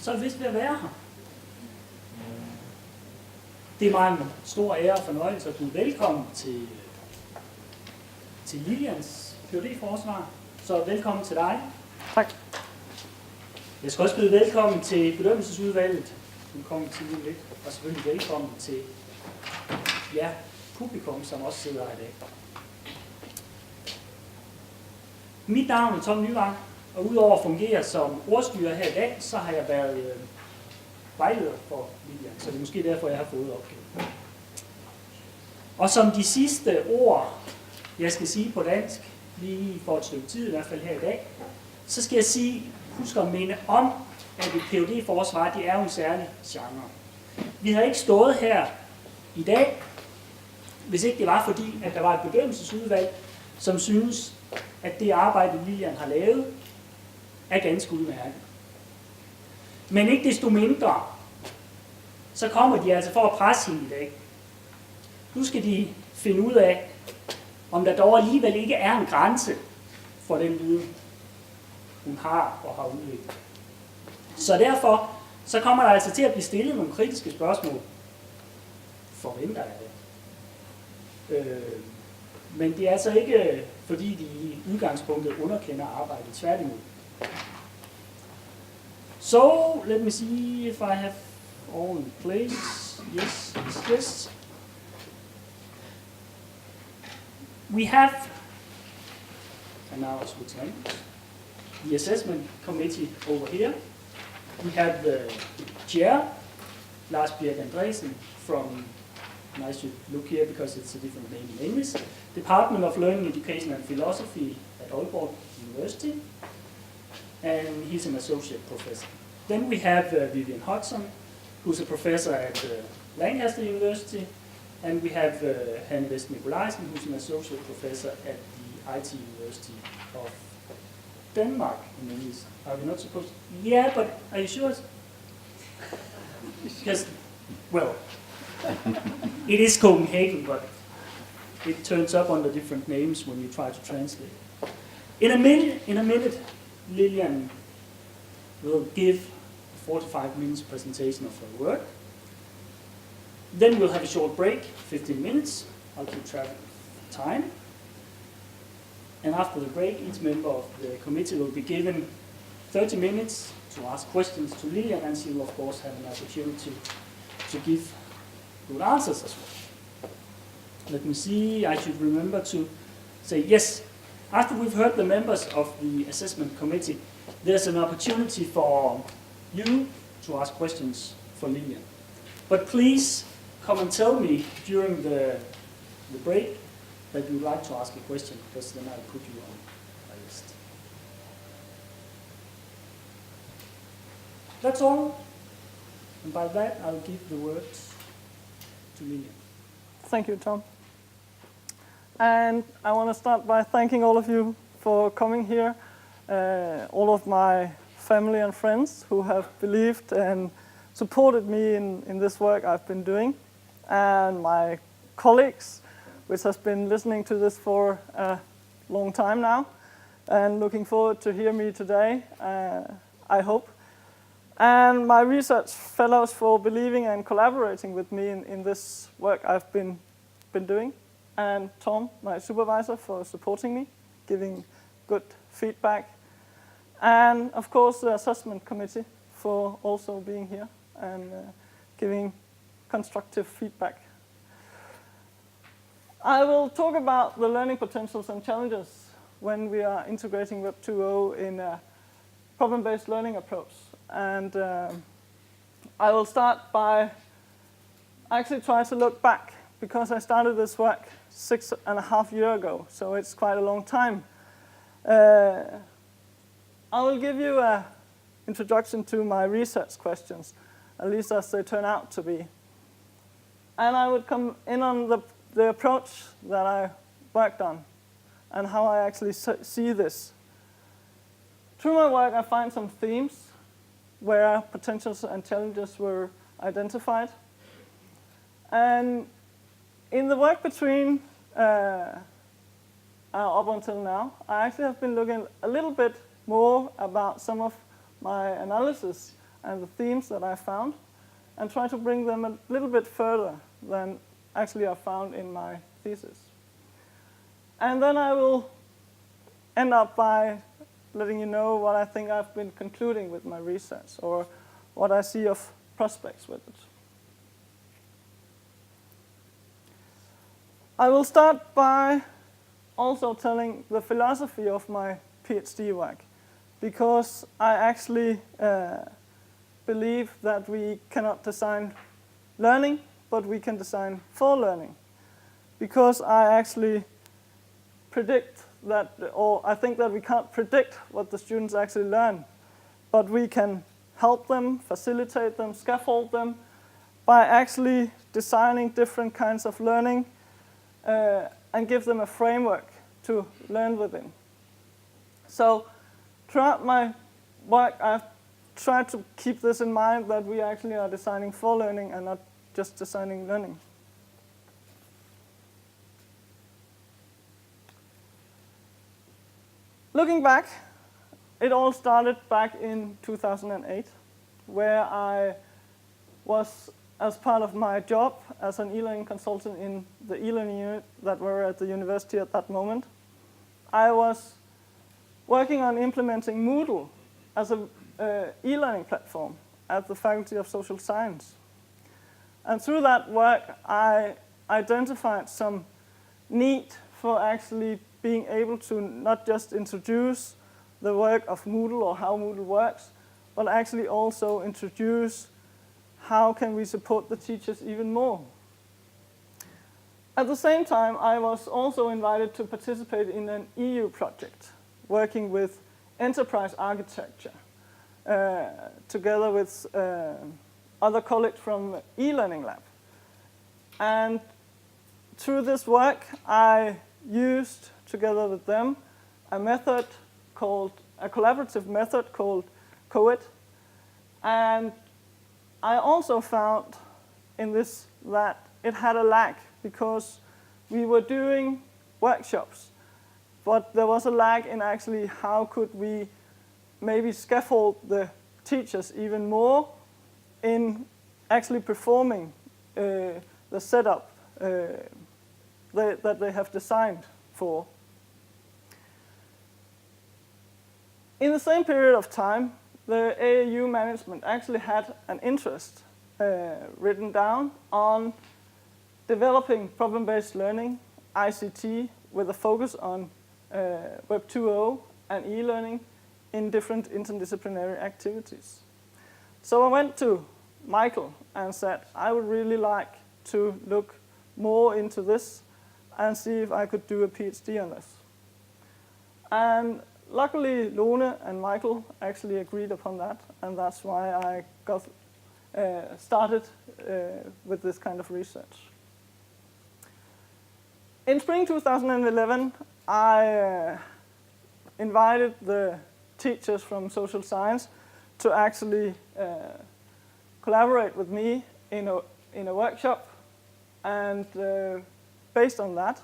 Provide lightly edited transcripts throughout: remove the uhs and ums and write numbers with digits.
så er det vist ved at være her. Det er mig en stor ære og fornøjelse at byde velkommen til Lillians PhD-forsvar. Så velkommen til dig. Tak. Jeg skal også byde velkommen til bedømmelsesudvalget. Velkommen til lidt. Og selvfølgelig velkommen til publikum, som også sidder her i dag. Mit navn er Tom Nyvang, og udover at fungere som ordstyrer her i dag, så har jeg været vejleder for Lillian, så det er måske derfor, jeg har fået opgaven. Og som de sidste ord, jeg skal sige på dansk, lige for et stykke tid, i hvert fald her i dag, så skal jeg sige, husk at minde om, at et PhD-forsvar, det er jo en særlig genre. Vi har ikke stået her i dag, hvis ikke det var fordi, at der var et bedømmelsesudvalg, som synes, at det arbejde, Lillian har lavet, er ganske udmærket. Men ikke desto mindre, så kommer de altså for at presse hende i dag. Nu skal de finde ud af, om der dog alligevel ikke er en grænse for den viden, hun har og har udviklet. Så derfor, så kommer der altså til at blive stillet nogle kritiske spørgsmål. Forventer jeg det. Men det er altså ikke, fordi de i udgangspunktet underkender arbejdet, tværtimod. So, let me see if I have all in place. Yes, yes. We have, and now I'll switch language, the assessment committee over here. We have the chair, Lars Birk Andresen from, and I should look here because it's a different name in English, Department of Learning, Education and Philosophy at Aalborg University, and he's an associate professor. Then we have Vivian Hodgson, who's a professor at Lancaster University, and we have Hanne Vest Nikolajsen, who's an associate professor at the IT University of Denmark in English. Are we not supposed to? Yeah, but are you sure? Because, well, it is Copenhagen, but it turns up under different names when you try to translate. In a minute, Lillian will give a 45 minutes presentation of her work. Then we'll have a short break, 15 minutes. I'll keep track of time. And after the break, each member of the committee will be given 30 minutes to ask questions to Lillian, and she will, of course, have an opportunity to give good answers as well. Let me see, I should remember to say yes. After we've heard the members of the assessment committee, there's an opportunity for you to ask questions for Lillian. But please come and tell me during the break that you'd like to ask a question, because then I'll put you on my list. That's all. And by that, I'll give the word to Lillian. Thank you, Tom. And I want to start by thanking all of you for coming here, all of my family and friends who have believed and supported me in this work I've been doing, and my colleagues, which has been listening to this for a long time now, and looking forward to hear me today, I hope. And my research fellows for believing and collaborating with me in this work I've been doing. And Tom, my supervisor, for supporting me, giving good feedback. And of course, the assessment committee for also being here and giving constructive feedback. I will talk about the learning potentials and challenges when we are integrating Web 2.0 in a problem-based learning approach. And I will start by actually trying to look back, because I started this work 6.5 years ago, so it's quite a long time. I will give you an introduction to my research questions, at least as they turn out to be. And I would come in on the approach that I worked on and how I actually see this. Through my work, I find some themes where potentials and challenges were identified. And in the work between up until now, I actually have been looking a little bit more about some of my analysis and the themes that I found, and try to bring them a little bit further than actually I found in my thesis. And then I will end up by letting you know what I think I've been concluding with my research, or what I see of prospects with it. I will start by also telling the philosophy of my PhD work, because I actually believe that we cannot design learning, but we can design for learning. Because I actually predict that, or I think that we can't predict what the students actually learn, but we can help them, facilitate them, scaffold them by actually designing different kinds of learning and give them a framework to learn within. So throughout my work, I've tried to keep this in mind, that we actually are designing for learning and not just designing learning. Looking back, it all started back in 2008, where I was, as part of my job as an e-learning consultant in the e-learning unit that were at the university at that moment, I was working on implementing Moodle as an e-learning platform at the Faculty of Social Science. And through that work, I identified some need for actually being able to not just introduce the work of Moodle or how Moodle works, but actually also introduce how can we support the teachers even more. At the same time, I was also invited to participate in an EU project working with enterprise architecture together with other colleagues from e-learning lab. And through this work, I used, together with them, a collaborative method called COET. And I also found in this that it had a lag, because we were doing workshops, but there was a lag in actually how could we maybe scaffold the teachers even more in actually performing the setup that they have designed for. In the same period of time, the AAU management actually had an interest written down on developing problem-based learning, ICT, with a focus on Web 2.0 and e-learning in different interdisciplinary activities. So I went to Michael and said, I would really like to look more into this and see if I could do a PhD on this. And luckily, Lone and Michael actually agreed upon that, and that's why I got started with this kind of research. In spring 2011, I invited the teachers from social science to actually collaborate with me in a workshop, and based on that,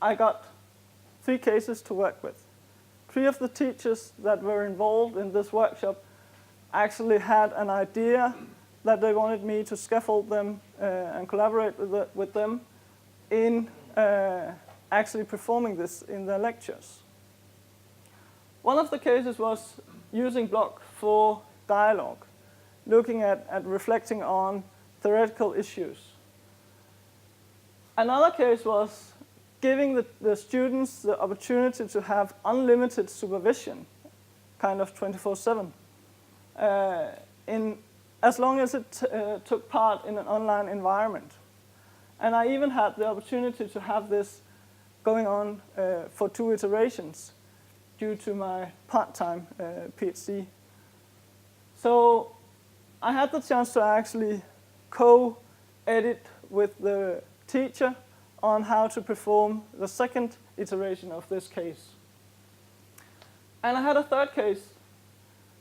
I got 3 cases to work with. 3 of the teachers that were involved in this workshop actually had an idea that they wanted me to scaffold them and collaborate with them in actually performing this in their lectures. One of the cases was using block for dialogue, looking at reflecting on theoretical issues. Another case was giving the students the opportunity to have unlimited supervision, kind of 24/7, as long as it took part in an online environment. And I even had the opportunity to have this going on for 2 iterations due to my part-time PhD. So I had the chance to actually co-edit with the teacher on how to perform the 2nd iteration of this case. And I had a 3rd case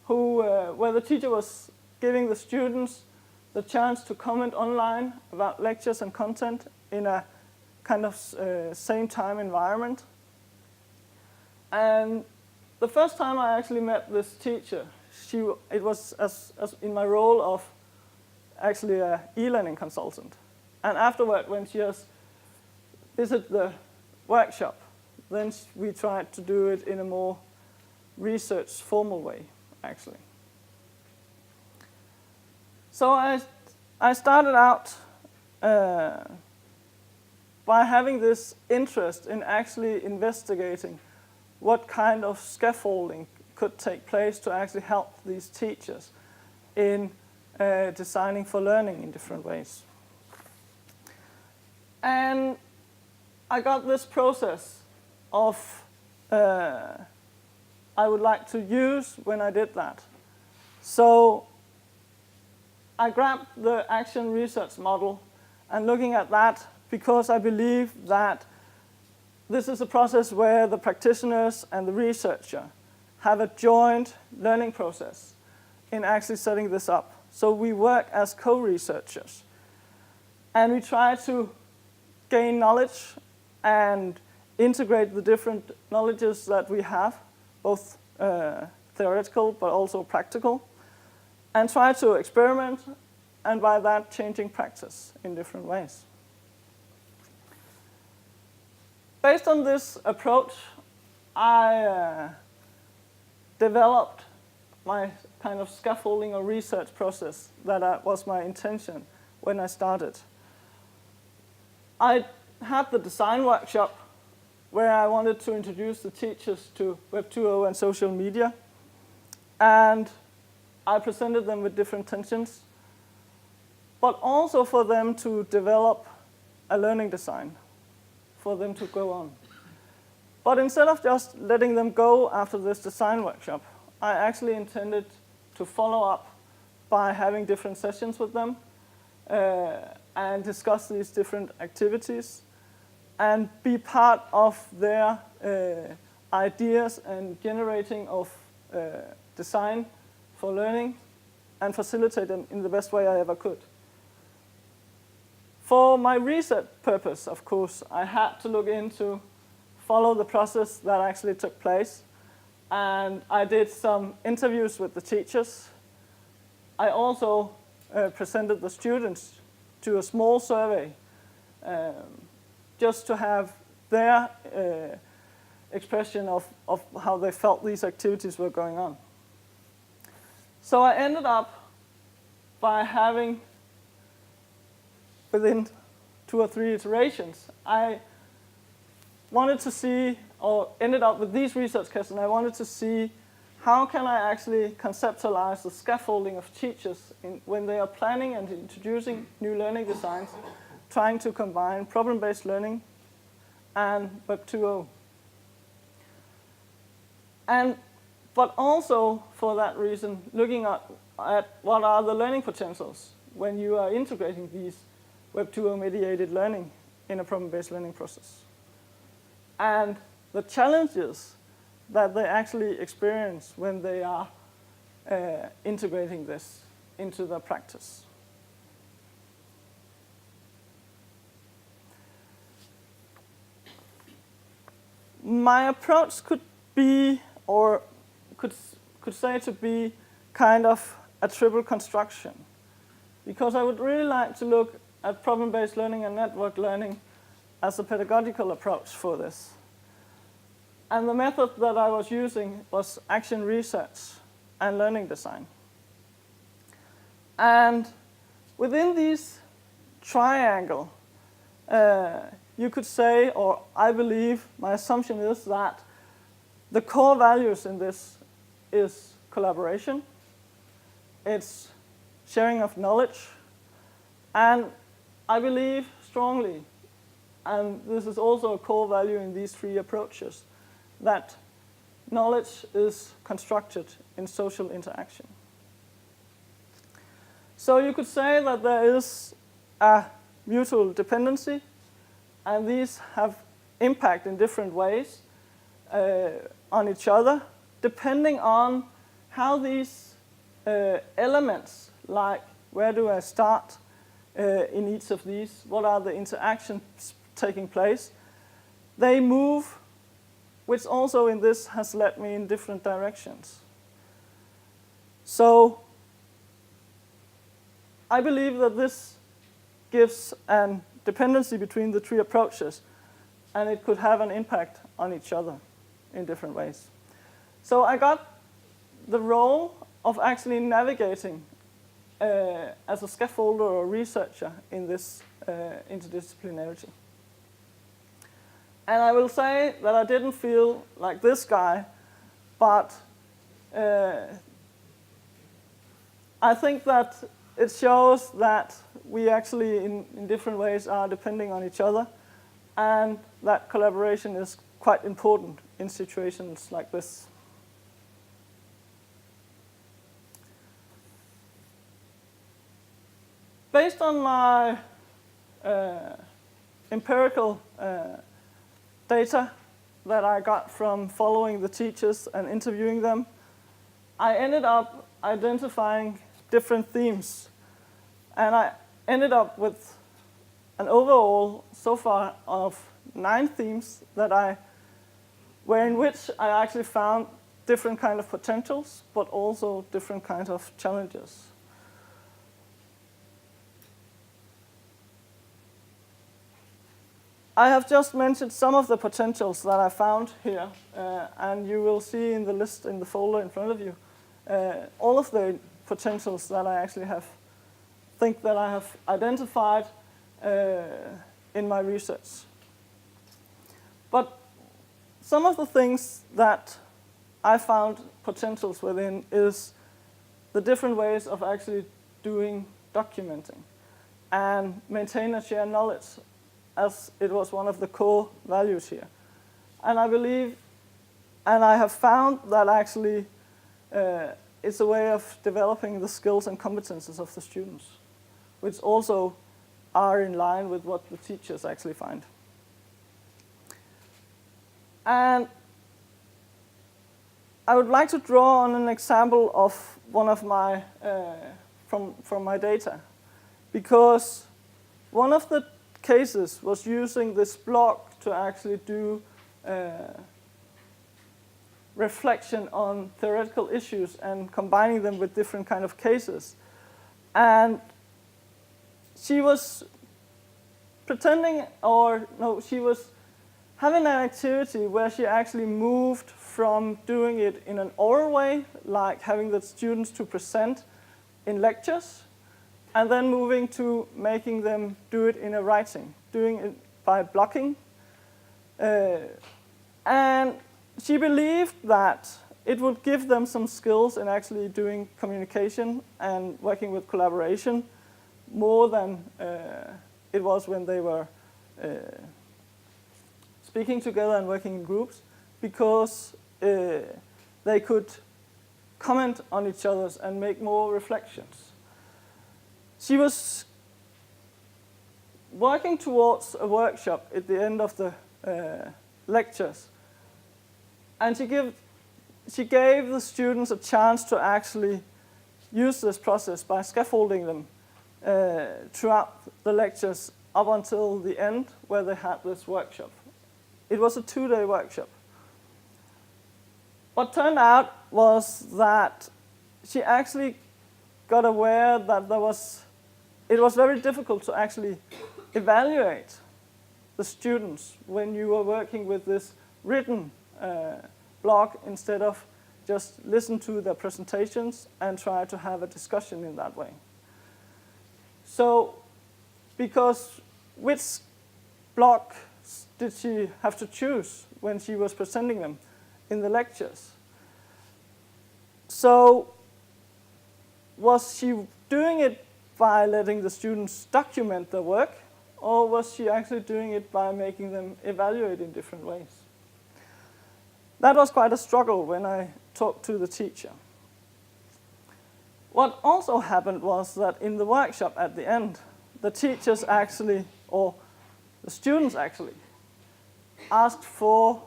where the teacher was giving the students the chance to comment online about lectures and content in a kind of same time environment. And the first time I actually met this teacher, it was as in my role of actually an e-learning consultant. And afterward, when she has visited the workshop, then we tried to do it in a more research formal way, actually. So I started out by having this interest in actually investigating what kind of scaffolding could take place to actually help these teachers in designing for learning in different ways. And I got this process of I would like to use when I did that. So I grabbed the action research model and looking at that because I believe that this is a process where the practitioners and the researcher have a joint learning process in actually setting this up. So we work as co-researchers and we try to gain knowledge and integrate the different knowledges that we have, both theoretical but also practical, and try to experiment, and by that changing practice in different ways. Based on this approach, I developed my kind of scaffolding or research process that was my intention when I started. I had the design workshop where I wanted to introduce the teachers to Web 2.0 and social media, and I presented them with different tensions, but also for them to develop a learning design for them to go on. But instead of just letting them go after this design workshop, I actually intended to follow up by having different sessions with them and discuss these different activities and be part of their ideas and generating of design for learning and facilitate them in the best way I ever could. For my research purpose, of course, I had to look into, follow the process that actually took place. And I did some interviews with the teachers. I also presented the students to a small survey just to have their expression of how they felt these activities were going on. So I ended up by having, within 2 or 3 iterations, I wanted to see, or ended up with these research questions, I wanted to see how can I actually conceptualize the scaffolding of teachers when they are planning and introducing new learning designs, trying to combine problem-based learning and Web 2.0. But also, for that reason, looking at what are the learning potentials when you are integrating these Web 2.0 mediated learning in a problem-based learning process. And the challenges that they actually experience when they are integrating this into their practice. My approach could be, or could say to be, kind of a triple construction, because I would really like to look at problem-based learning and network learning as a pedagogical approach for this. And the method that I was using was action research and learning design. And within these triangle, you could say, or I believe, my assumption is that the core values in this is collaboration, it's sharing of knowledge, and I believe strongly, and this is also a core value in these 3 approaches, that knowledge is constructed in social interaction. So you could say that there is a mutual dependency, and these have impact in different ways on each other, depending on how these elements, like where do I start in each of these, what are the interactions taking place, they move, which also in this has led me in different directions. So I believe that this gives a dependency between the three approaches, and it could have an impact on each other in different ways. So I got the role of actually navigating as a scaffolder or researcher in this interdisciplinarity. And I will say that I didn't feel like this guy, but I think that it shows that we actually, in different ways, are depending on each other, and that collaboration is quite important in situations like this. Based on my empirical data that I got from following the teachers and interviewing them, I ended up identifying different themes. And I ended up with an overall, so far, of 9 themes in which I actually found different kind of potentials, but also different kinds of challenges. I have just mentioned some of the potentials that I found here, and you will see in the list in the folder in front of you all of the potentials that I actually think that I have identified in my research. But some of the things that I found potentials within is the different ways of actually doing documenting and maintain and share knowledge, as it was one of the core values here. And I believe, and I have found that actually it's a way of developing the skills and competences of the students, which also are in line with what the teachers actually find. And I would like to draw on an example of one of my, from my data, because one of the cases was using this block to actually do reflection on theoretical issues and combining them with different kind of cases. And she was she was having an activity where she actually moved from doing it in an oral way, like having the students to present in lectures, and then moving to making them do it in a writing, doing it by blocking. And she believed that it would give them some skills in actually doing communication and working with collaboration more than it was when they were speaking together and working in groups, because they could comment on each other's and make more reflections. She was working towards a workshop at the end of the lectures, and she gave the students a chance to actually use this process by scaffolding them throughout the lectures up until the end where they had this workshop. It was a 2-day workshop. What turned out was that she actually got aware that it was very difficult to actually evaluate the students when you were working with this written blog instead of just listen to their presentations and try to have a discussion in that way. So, because which block did she have to choose when she was presenting them in the lectures? So, was she doing it by letting the students document their work, or was she actually doing it by making them evaluate in different ways? That was quite a struggle when I talked to the teacher. What also happened was that in the workshop at the end, the teachers actually, or the students actually, asked for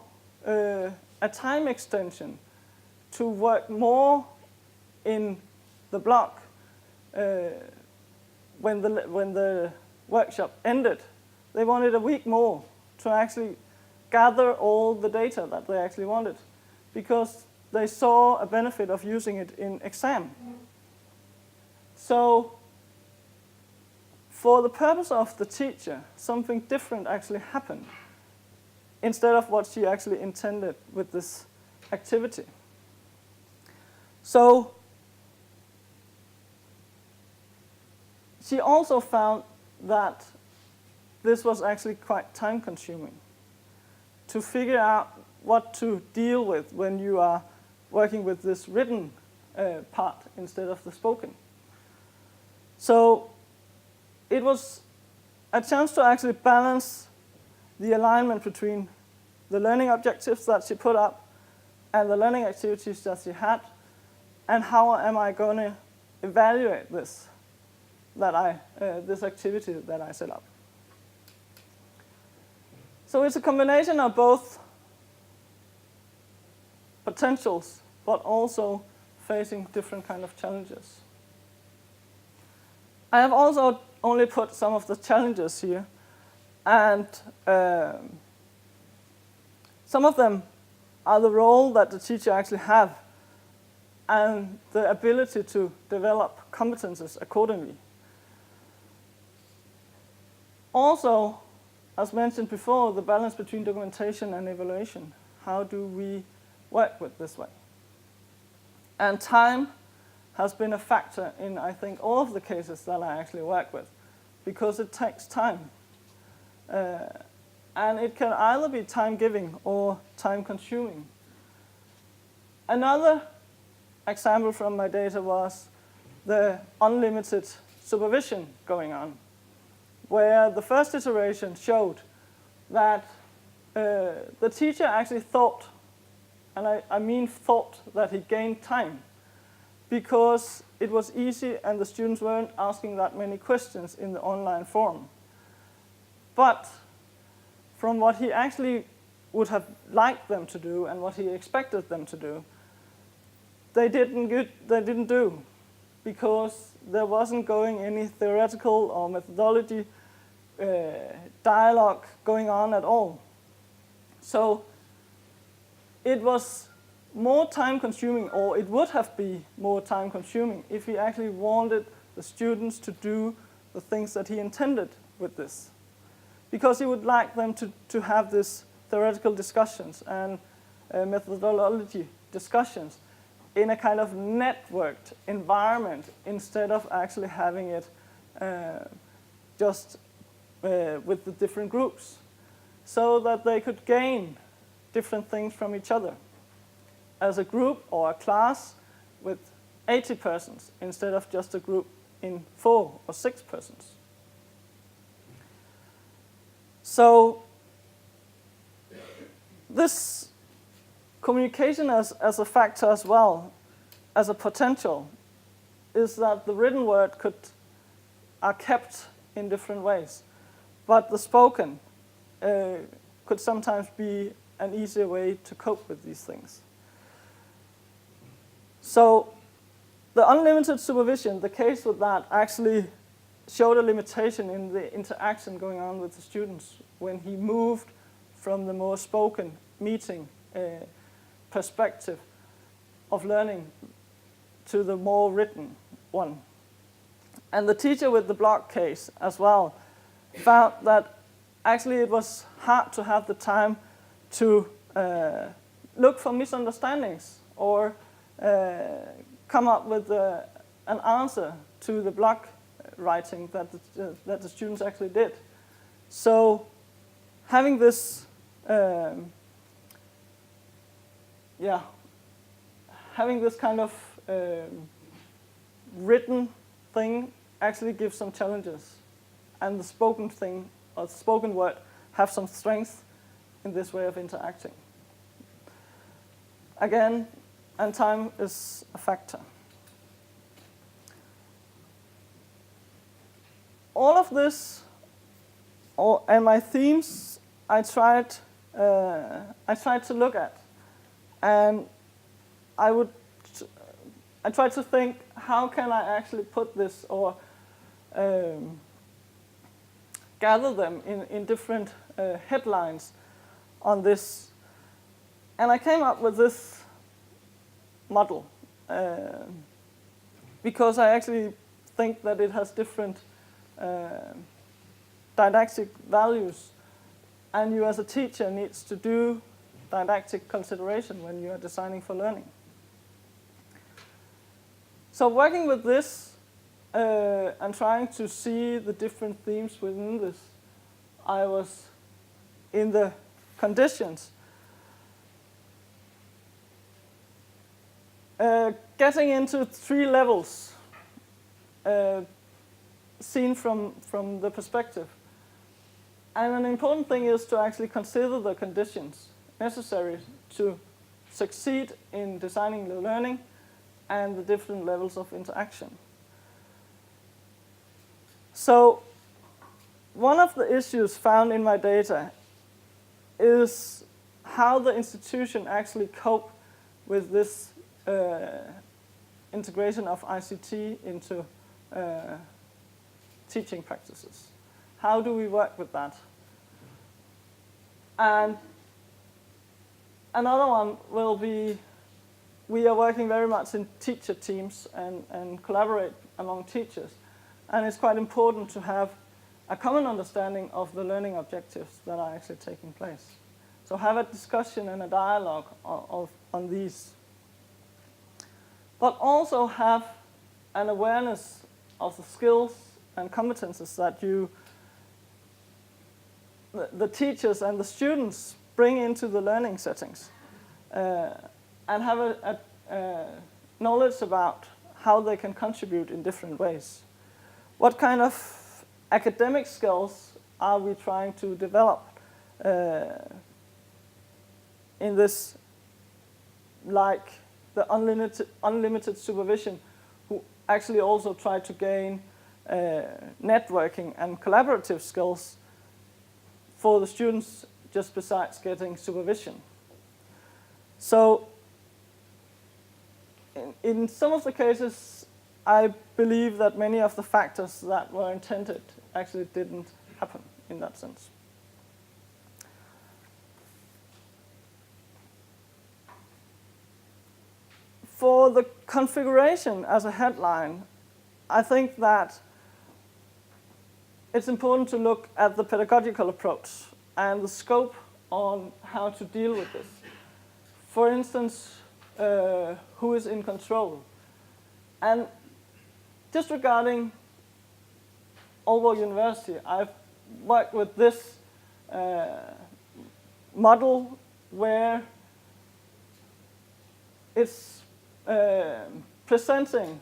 a time extension to work more in the block when the workshop ended. They wanted a week more to actually gather all the data that they actually wanted, because they saw a benefit of using it in exam. So for the purpose of the teacher, something different actually happened instead of what she actually intended with this activity. So she also found that this was actually quite time-consuming to figure out what to deal with when you are working with this written part instead of the spoken. So it was a chance to actually balance the alignment between the learning objectives that she put up and the learning activities that she had, and how am I going to evaluate this activity that I set up. So it's a combination of both potentials, but also facing different kind of challenges. I have also only put some of the challenges here, and some of them are the role that the teacher actually have and the ability to develop competences accordingly. Also, as mentioned before, the balance between documentation and evaluation. How do we work with this way? And time has been a factor in, I think, all of the cases that I actually work with, because it takes time. And it can either be time-giving or time-consuming. Another example from my data was the unlimited supervision going on, where the first iteration showed that the teacher actually thought, and I mean thought, that he gained time because it was easy and the students weren't asking that many questions in the online forum. But from what he actually would have liked them to do and what he expected them to do, they didn't do, because there wasn't going any theoretical or methodology dialogue going on at all. So it was more time-consuming, or it would have been more time-consuming if he actually wanted the students to do the things that he intended with this, because he would like them to have this theoretical discussions and methodology discussions in a kind of networked environment instead of actually having it just with the different groups, so that they could gain different things from each other as a group or a class with 80 persons instead of just a group in 4 or 6 persons. So this communication as a factor as well, as a potential, is that the written word are kept in different ways, but the spoken could sometimes be an easier way to cope with these things. So the unlimited supervision, the case with that actually showed a limitation in the interaction going on with the students when he moved from the more spoken meeting perspective of learning to the more written one. And the teacher with the block case as well found that actually it was hard to have the time to look for misunderstandings or come up with an answer to the block writing that the students actually did. So having this having this kind of written thing actually gives some challenges, and the spoken thing or the spoken word have some strength in this way of interacting. Again, and time is a factor. All of this, and my themes, I tried to look at, and I tried to think, how can I actually put this or gather them in different headlines on this, and I came up with this model because I actually think that it has different didactic values, and you as a teacher needs to do didactic consideration when you are designing for learning. So working with this and trying to see the different themes within this, I was in the conditions. Getting into 3 levels seen from the perspective. And an important thing is to actually consider the conditions necessary to succeed in designing the learning and the different levels of interaction. So one of the issues found in my data is how the institution actually cope with this integration of ICT into teaching practices. How do we work with that? And another one will be, we are working very much in teacher teams and collaborate among teachers. And it's quite important to have a common understanding of the learning objectives that are actually taking place. So have a discussion and a dialogue on these. But also have an awareness of the skills and competences that the teachers and the students bring into the learning settings, and have a knowledge about how they can contribute in different ways. What kind of academic skills are we trying to develop in this, like the unlimited supervision, who actually also try to gain networking and collaborative skills for the students just besides getting supervision. So in some of the cases, I believe that many of the factors that were intended actually didn't happen in that sense. For the configuration as a headline, I think that it's important to look at the pedagogical approach and the scope on how to deal with this. For instance, who is in control? And just regarding Aalborg University, I've worked with this model where it's presenting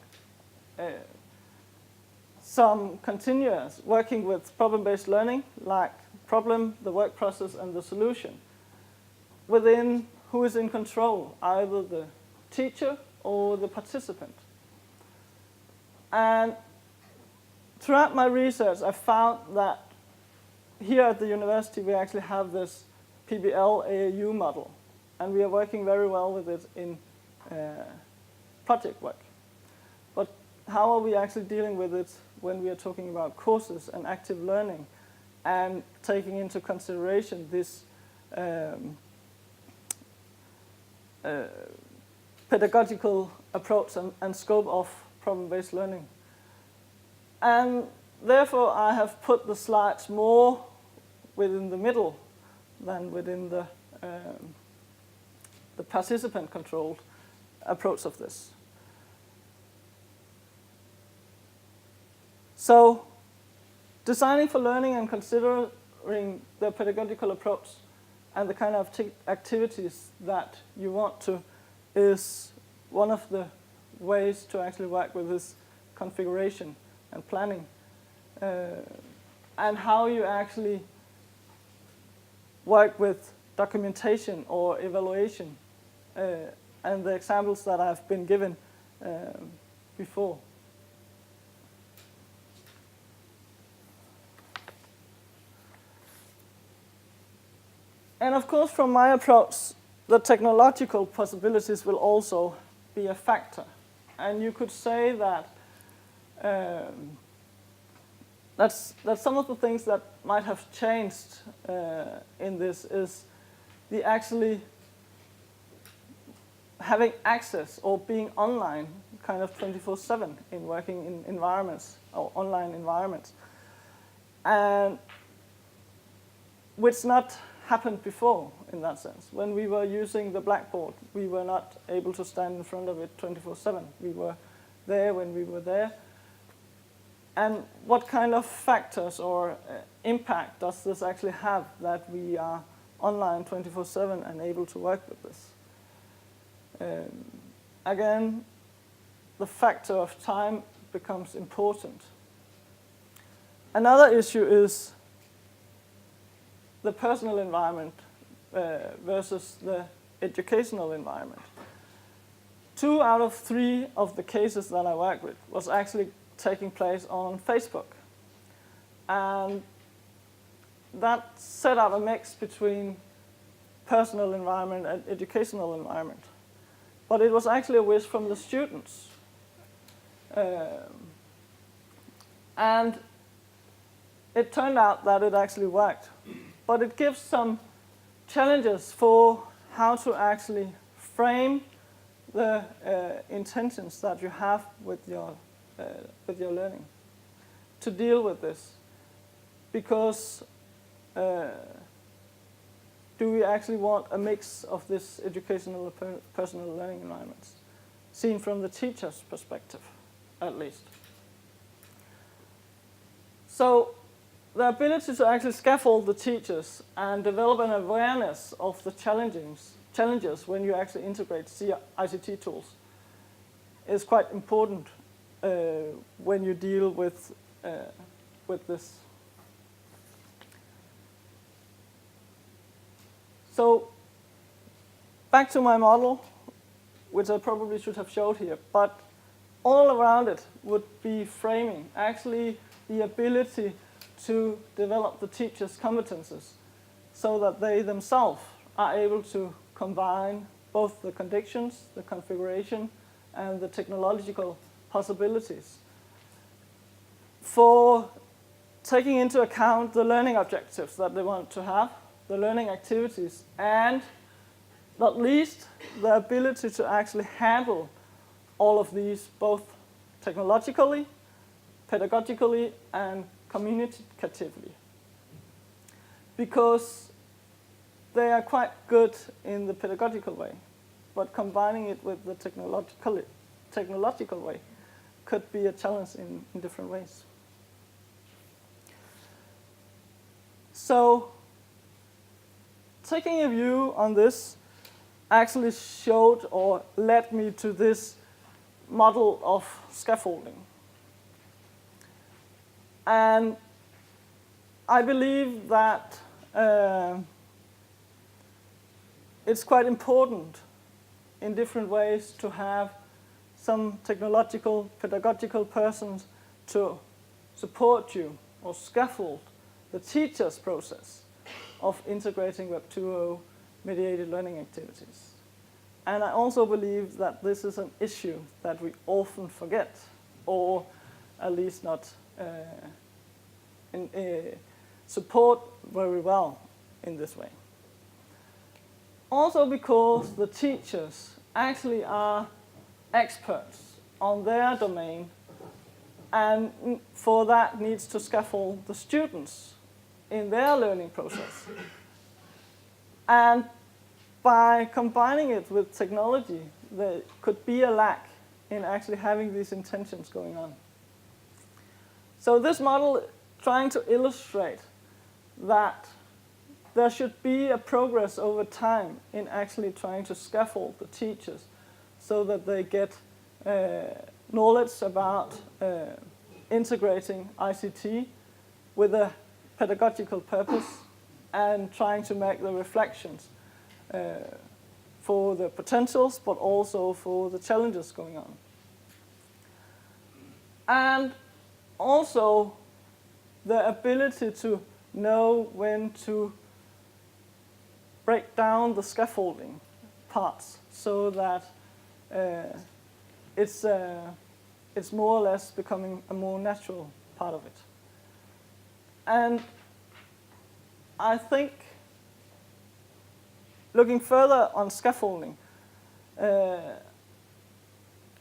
some continuous working with problem-based learning, like problem, the work process, and the solution, within who is in control, either the teacher or the participant. And throughout my research, I found that here at the university, we actually have this PBL AAU model, and we are working very well with it in project work. But how are we actually dealing with it when we are talking about courses and active learning and taking into consideration this pedagogical approach and scope of problem-based learning? And therefore, I have put the slides more within the middle than within the participant-controlled approach of this. So, designing for learning and considering the pedagogical approach and the kind of activities that you want to is one of the ways to actually work with this configuration and planning, and how you actually work with documentation or evaluation, and the examples that I've been given before. And of course, from my approach, the technological possibilities will also be a factor. And you could say that that's some of the things that might have changed in this is the actually having access or being online kind of 24/7 in working in environments or online environments, and which not happened before in that sense. When we were using the blackboard, we were not able to stand in front of it 24/7. We were there when we were there. And what kind of factors or impact does this actually have that we are online 24/7 and able to work with this? Again, the factor of time becomes important. Another issue is the personal environment versus the educational environment. 2 out of 3 of the cases that I worked with was actually taking place on Facebook. And that set up a mix between personal environment and educational environment. But it was actually a wish from the students. And it turned out that it actually worked. But it gives some challenges for how to actually frame the intentions that you have with your learning to deal with this. Because do we actually want a mix of this educational and personal learning environments, seen from the teacher's perspective, at least? So the ability to actually scaffold the teachers and develop an awareness of the challenges when you actually integrate ICT tools is quite important when you deal with this. So back to my model, which I probably should have showed here, but all around it would be framing, actually the ability to develop the teacher's competences so that they themselves are able to combine both the conditions, the configuration, and the technological possibilities for taking into account the learning objectives that they want to have, the learning activities, and not least the ability to actually handle all of these both technologically, pedagogically, and communicatively. Because they are quite good in the pedagogical way, but combining it with the technological way could be a challenge in different ways. So taking a view on this actually showed or led me to this model of scaffolding. And I believe that it's quite important in different ways to have some technological, pedagogical persons to support you or scaffold the teacher's process of integrating Web 2.0 mediated learning activities. And I also believe that this is an issue that we often forget, or at least not support very well in this way. Also because the teachers actually are experts on their domain, and for that needs to scaffold the students in their learning process. And by combining it with technology, there could be a lack in actually having these intentions going on. So this model trying to illustrate that there should be a progress over time in actually trying to scaffold the teachers so that they get knowledge about integrating ICT with a pedagogical purpose and trying to make the reflections for the potentials, but also for the challenges going on. And also the ability to know when to break down the scaffolding parts so that it's more or less becoming a more natural part of it. And I think looking further on scaffolding,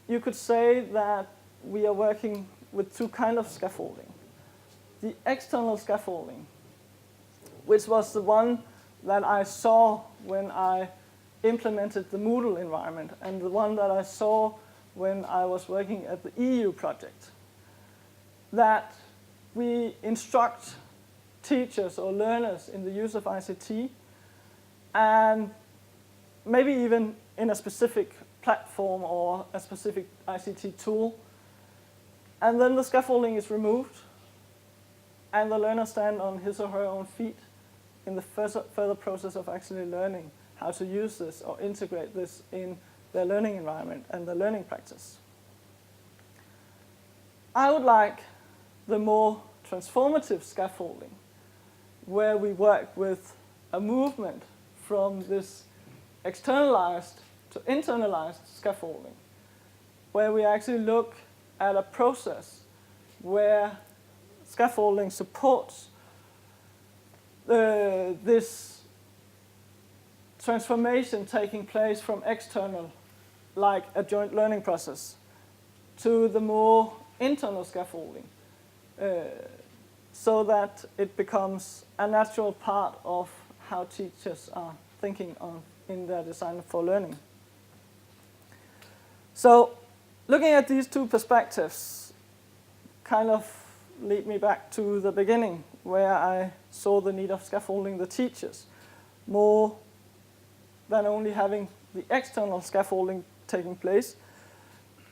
you could say that we are working with two kinds of scaffolding. The external scaffolding, which was the one that I saw when I implemented the Moodle environment, and the one that I saw when I was working at the EU project, that we instruct teachers or learners in the use of ICT, and maybe even in a specific platform or a specific ICT tool, and then the scaffolding is removed, and the learner stands on his or her own feet in the further process of actually learning how to use this or integrate this in their learning environment and their learning practice. I would like the more transformative scaffolding, where we work with a movement from this externalized to internalized scaffolding, where we actually look at a process where scaffolding supports this transformation taking place from external, like a joint learning process, to the more internal scaffolding, so that it becomes a natural part of how teachers are thinking on in their design for learning. So looking at these two perspectives kind of lead me back to the beginning, where I saw the need of scaffolding the teachers, more than only having the external scaffolding taking place,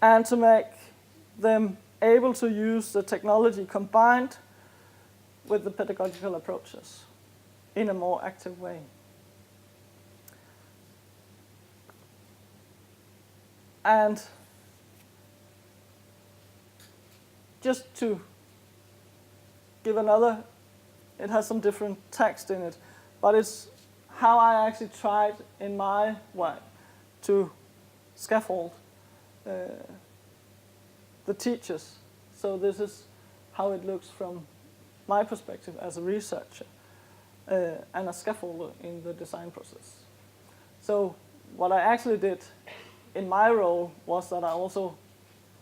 and to make them able to use the technology combined with the pedagogical approaches in a more active way. And just to give another, it has some different text in it, but it's how I actually tried in my way to scaffold the teachers. So this is how it looks from my perspective as a researcher and a scaffolder in the design process. So what I actually did in my role was that I also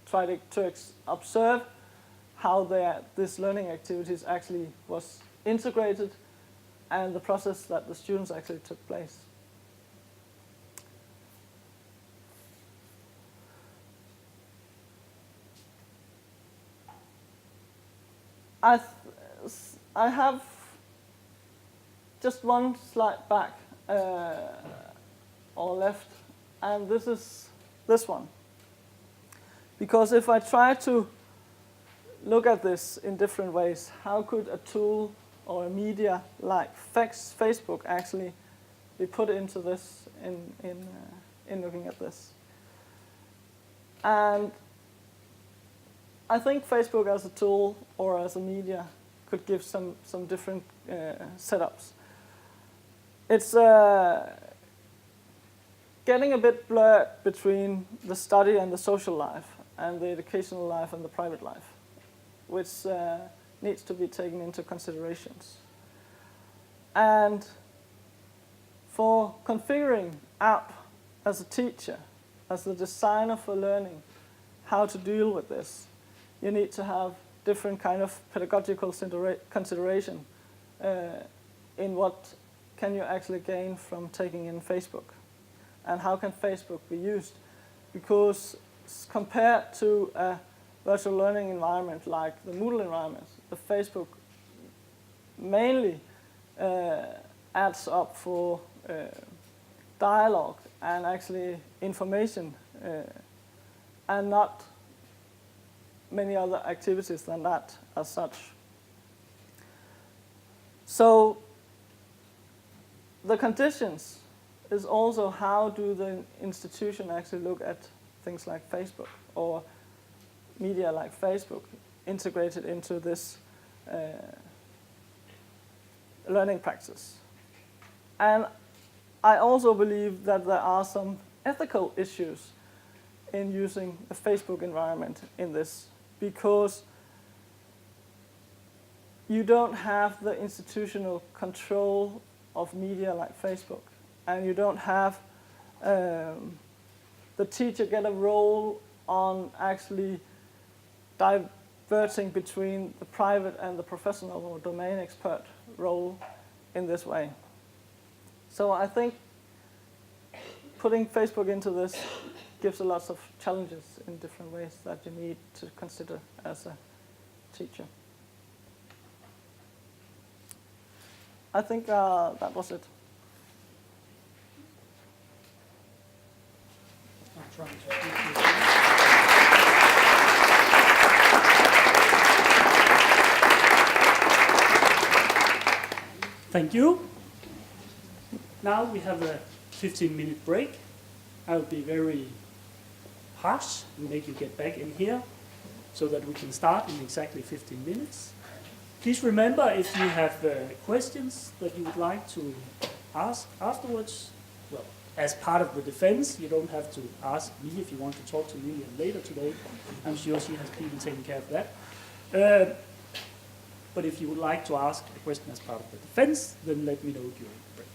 tried to observe how this learning activities actually was integrated and the process that the students actually took place. I have just one slide back or left, and this is this one. Because if I try to look at this in different ways, how could a tool or a media like Facebook actually be put into this in looking at this? And I think Facebook as a tool or as a media could give some different setups. It's getting a bit blurred between the study and the social life, and the educational life and the private life, which needs to be taken into considerations. And for configuring app as a teacher, as the designer for learning, how to deal with this, you need to have different kind of pedagogical consideration in what can you actually gain from taking in Facebook, and how can Facebook be used. Because compared to a virtual learning environment like the Moodle environment, the Facebook mainly adds up for dialogue and actually information and not many other activities than that as such. So the conditions is also how do the institution actually look at things like Facebook or media like Facebook integrated into this learning practice. And I also believe that there are some ethical issues in using the Facebook environment in this, because you don't have the institutional control of media like Facebook, and you don't have the teacher get a role on actually diverging between the private and the professional or domain expert role in this way. So I think putting Facebook into this gives a lot of challenges in different ways that you need to consider as a teacher. I think that was it. I'm trying to Thank you. Now we have a 15-minute break. I'll be very harsh and make you get back in here so that we can start in exactly 15 minutes. Please remember, if you have questions that you would like to ask afterwards, well, as part of the defense, you don't have to ask me if you want to talk to Lillian later today. I'm sure she has people taking care of that. But if you would like to ask a question as part of the defense, then let me know during the break.